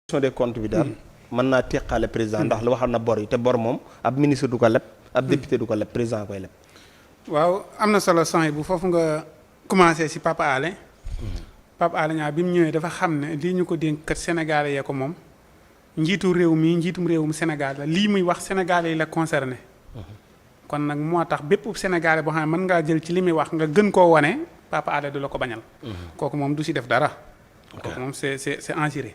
des comptes bi daal mën naa teqaale président ndax la waxal na bor yi te bor moom ab ministre du ko leb ab député du ko leb président koy leb. waaw am na solo sànq bu foofu nga commencé si Papa Alé. Papa Alé Niang bi mu ñëwee dafa xam ne lii ñu ko dénk kat Sénégalais yee ko moom njiitum réewum Sénégal la lii muy wax Sénégalais yi la concerné. kon nag moo tax bépp Sénégalais boo xam ne mën ngaa jël ci li muy wax nga gën koo wane Papa Alé du la ko bañal. kooku moom du si def dara. kooku moom c'est assuré.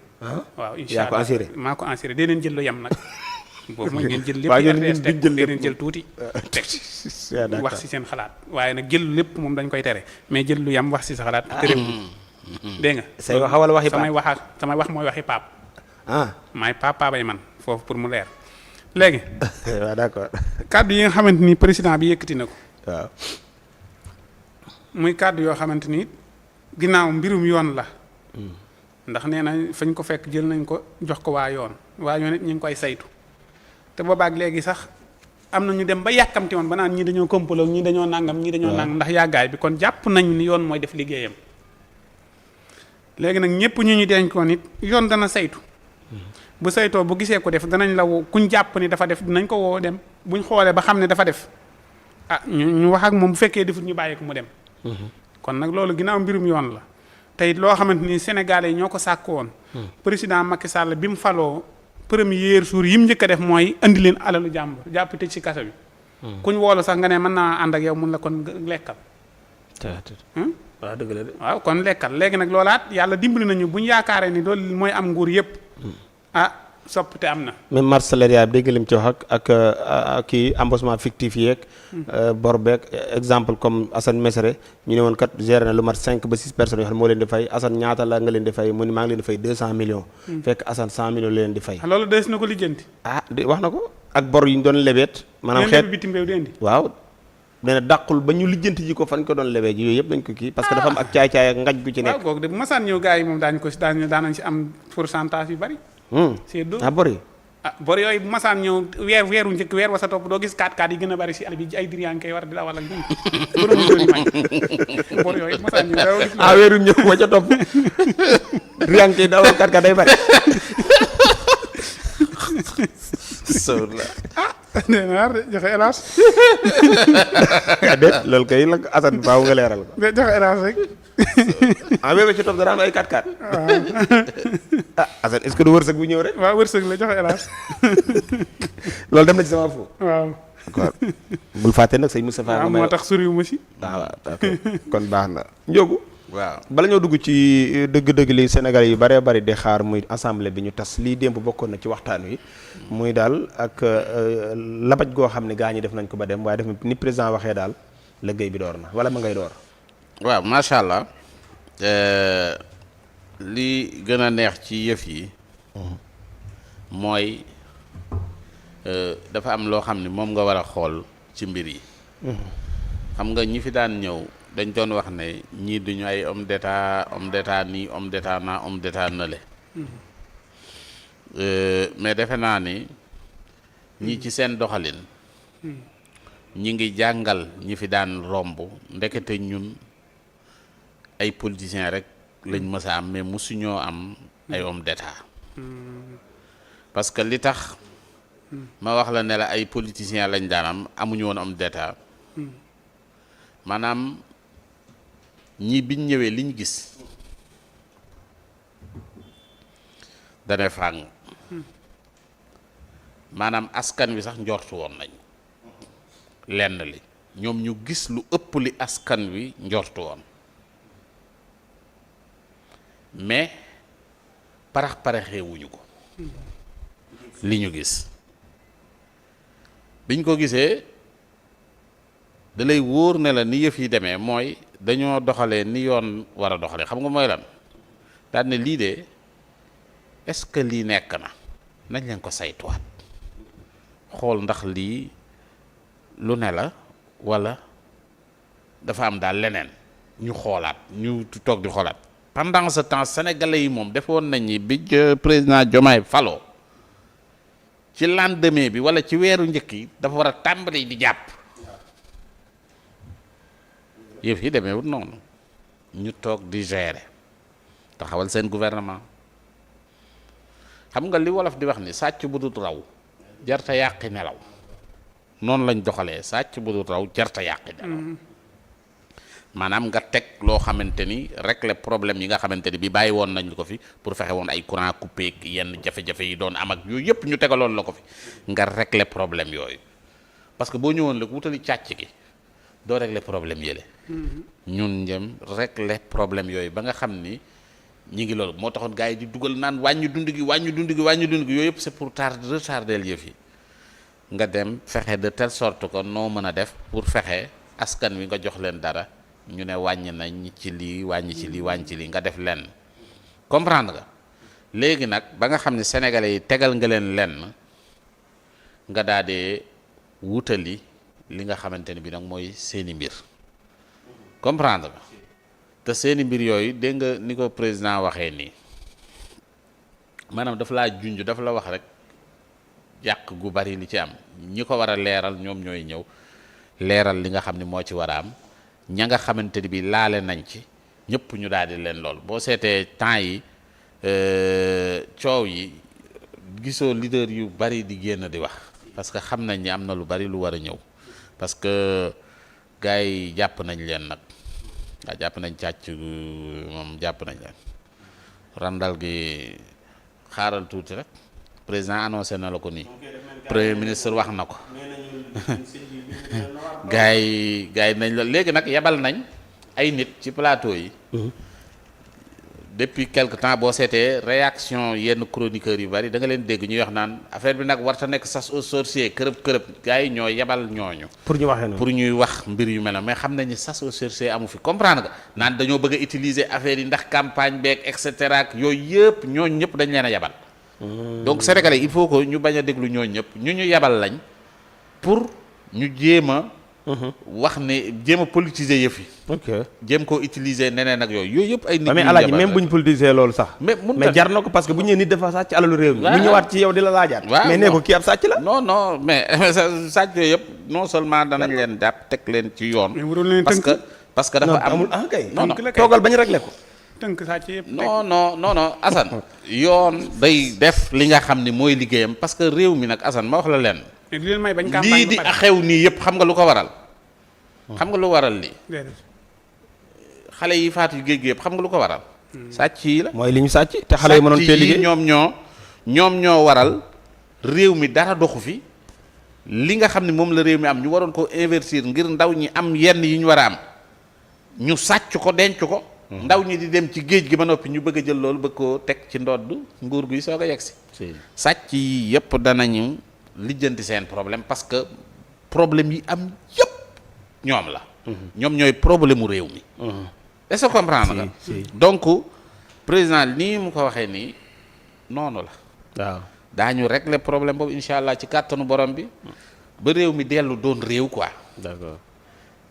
waaw incha allah maa ko assuré dee leen jël lu yem nag. boobu mooy ngeen jël lépp RTS teg dee leen jël tuuti teg wax si seen xalaat waaye nag jël lépp moom dañ koy tere mais jël lu yem wax si sa xalaat tere dégg nga say wax wala waxi samay wax mooy waxi paap maay papa bay man foofu pour mu leer léegi waaw d'accord kàddu yi nga xamante ni président bi yëkkati na ko waaw muy kàddu yoo xamante ni ginnaaw mbirum yoon la ndax nee na fañ ko fekk jël nañ ko jox ko waa yoon it ñu ngi koy saytu te boobaak léegi sax am na ñu dem ba yàkkamti woon ba naan ñii dañoo kompaloo ñii dañoo nangam ñii dañoo nangam ndax yàggaay bi kon jàpp nañu ni yoon mooy def liggéeyam léegi nag ñëpp ñu denkoon it yoon dana saytu bu saytoo bu gisee ko def danañ la woo kuñ jàpp ni dafa def dinañ ko woo dem buñ xoolee ba xam ne dafa def ñu wax ak moom bu fekkee defut ñu bàyyi ko mu dem kon nag loolu ginnaaw mbirum yoon la tey loo xamante ni Sénégalais yi ñoo ko sàkk woon président Macky Sall bi mu faloo premier jour yi mu njëkk a def mooy andi leen alalu jàmbur jàpp tëj ci kaso bi kuñ woolu sax nga ne mën naa ànd ak yow mun la kon lekkal waaw dëgg la de waaw kon lekkal léegi nag loolaat yàlla dimbali nañu bu ñu yaakaaree ni loolu mooy am nguur yëpp soppite am na même marge salariale bi dégg lim ci wax ak kii embauchement fictif yeeg bor beeg exemple comme Assane Mesere ñu ne woon kat géré na lu mat 5 ba 6 personnes yoo xam ne moo leen di fay Assane ñaata la nga leen di fay mu ni maa ngi leen di fay 200 millions fekk Assane 100 millions la leen di fay loolu des na ko lijjanti wax na ko ak bor yi ñu doon lebeet maanaam xeet bitim réew di indi waaw nee na dàqul ba ñu lijjanti ji ko fan ko doon lebee ji yooyu yëpp dañ ko kii parce que dafa am ak caay-caay ak ngaj gu ci nekk waaw googu de bu masaan ñëw gars yi moom daanañ si am pourcentage yu bari c'est do bor yi bor yooyu bu masaan ñëw weeru njëkk weer wa sa topp doo gis 4x4 yi gën a bari si àll bi ay dir yaa ngi koy war di la wala ñun borom ñu may bor yooyu bu masaan ñëw doo gis weeru ñëw wa ca topp dir yaa ngi koy dawal 4x4 day bari sawr la nee na war de joxe hélas déet loolu kay la Assane baaw nga leeral ko joxe hélas rek weeru ci topp dara am ay 4x4 Assane est-ce que du wërsëg bu ñëw rek waaw wërsëg la joxe hélas loolu dem na ci sama foofu waaw d'accord bul fàtte nag sëñ Moustapha moo tax suriwu ma si waaw kon baax na Ndiogou waaw bala ñoo dugg ci dëgg-dëgg li Sénégal yi bëree bëri di xaar muy assemblée bi ñu tas lii démb bokkoon na ci waxtaan wi muy daal ak labaj goo xam ne gaa ñi def nañ ko ba dem waaye def ni président waxee daal liggéey bi door na wala ma ngay door waaw macha allah li gën a neex ci yëf yi mooy dafa am loo xam ne moom nga war a xool ci mbir yi xam nga ñi fi daan ñëw dañ doon wax ne ñii duñu ay homme d'état nii homme d'état naa homme d'état nale mais defe naa ni ñi ci seen doxalin ñi ngi jàngal ñi fi daan romb ndekete ñun ay politiciens rek lañ mës a am mais musuñoo am ay homme d'état parce que li tax ma wax la ne la ay politiciens lañ daan am amuñu woon homme d'état maanaam ñii biñ ñëwee liñ gis dane fàng maanaam askan wi sax njortu woon nañ lenn li ñoom ñu gis lu ëpp li askan wi njortu woon mais paraxewuñu ko li ñu gis biñ ko gisee da lay wóor ne la ni yëf yi demee mooy dañoo doxalee ni yoon war a doxalee xam nga mooy lan daal ne lii de est-ce que lii nekk na nañ leen ko saytuwaat xool ndax lii lu ne la walla dafa am daal leneen ñu xoolaat ñu toog di xoolaat pendant ce temps sénégalais yi moom defoon nañ ni bi président Diomaye faloo ci lendemain bi walla ci weeru njëkk yi dafa war a tàmbali di jàpp yëf yi demeewut noonu ñu toog di gérer taxawal seen gouvernement xam nga li wolof di wax ni sàcc bu dut raw jarta yàqi nelaw noonu lañ doxalee sàcc bu dut raw jarta yàqi nelaw maanaam nga teg loo xamante ni régler problème yi nga xamante ni bi bàyyi woon nañ ko fi pour fexe woon ay courant coupé ak yenn jafe-jafe yi doon am ak yooyu yëpp ñu tegaloon la ko fi nga régler problème yooyu parce que boo ñëwoon la wutali càcc gi doo régler problème yële ñun njëm régler problème yooyu ba nga xam ni ñi ngi loolu moo taxoon gars yi di dugal naan wàññi dund gi yooyu yëpp c'est pour retarder yëf yi nga dem fexe de telle sorte que noo mën a def pour fexe askan wi nga jox leen dara ñu ne wàññi nañ ci lii wàññi ci lii nga def lenn comprendre nga léegi nag ba nga xam ne sénégalais yi tegal nga leen lenn nga daa dee wutali li nga xamante ne bi nag mooy seeni mbir comprendre nga te seeni mbir yooyu dégg nga ni ko président waxee nii maanaam dafa laa junj dafa la wax rek yàq gu bari li ci am ñi ko war a leeral ñoom ñooy ñëw leeral li nga xam ne moo ci war a am ña nga xamante ni bi laale nañ ci ñëpp ñu daal di leen lool boo seetee temps yi coow yi gisoo leader yu bari di génn di wax parce que xam nañ ni am na lu bari lu war a ñëw parce que gars yi jàpp nañ leen nag waaw jàpp nañ càcc moom jàpp nañ leen randal gi xaaral tuuti rek président annoncé na la ko nii premier ministre wax na ko gars yi nañ la léegi nag yebal nañ ay nit ci plateau yi depuis quelque temps boo seetee réaction yenn chroniqueurs yu bari da nga leen dégg ñuy wax naan affaire bi nag warta nekk chasse aux sorciers kërëb gars yi ñoo yebal ñooñu pour ñu waxee noonu pour ñuy wax mbir yu mel mais xam nañ ni chasse aux sorciers amu fi comprendre nga naan dañoo bëgg a utiliser affaire yi ndax campagne beeg et cetera ak yooyu yëpp ñooñu ñëpp dañ leen a yebal donc sénégalais il faut que ñu bañ a déglu ñooñu ñëpp ñu yebal lañ pour ñu jéem a wax ne jéem a politiser yëf yi. ok jéem koo utiliser neneen ak yooyu yëpp ay. nit mais alaaji même bu ñu politiser loolu sax. mais jar na ko parce que bu ñu nee nit dafa sàcc alalu réew mi. mu ñëwaat ci yow di la laajaat. mais nee ko kii ab sàcc la. non mais sàcc yooyu yëpp non seulement danañ leen jàpp teg leen ci yoon. parce que dafa am amul kay. non toogal bañ réglé ko. tënk sàcc yëpp non Assane. yoon day def li nga xam ni mooy liggéeyam parce que réew mi nag Assane ma wax la leen. lii di xew nii yëpp xam nga lu ko waral. xam nga lu waral lii. xale yi faatu géej gi yëpp xam nga lu ko waral. sàcc yi la. mooy li ñu sàcc te xale yi mënoon fee liggéey ñoom ñoo waral réew mi dara doxu fi li nga xam ne moom la réew mi am ñu waroon ko investir ngir ndaw ñi am yenn yi ñu war a am ñu sàcc ko denc ko. ndaw ñi di dem ci géej gi ba noppi ñu bëgg a jël loolu bëgg koo teg ci ndodd nguur guy soog a yegg si. sàcc yi yëpp danañu lijjanti seen problème parce que problème yi am yëpp ñoom la. ñoom ñooy problème mu réew mi. est-ce que comprendre nga. donc président nii mu ko waxee nii noonu la. waaw daañu régler problème boobu incha allah ci kàttanu borom bi ba réew mi dellu doon réew quoi. d'accord.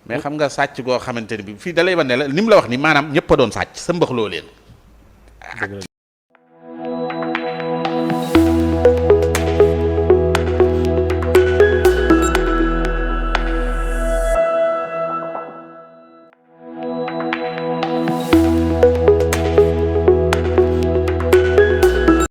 mais xam nga sàcc goo xamante ni bi fii da lay wane la ni mu la wax ni maanaam ñëpp a doon sàcc sa mbax loo leen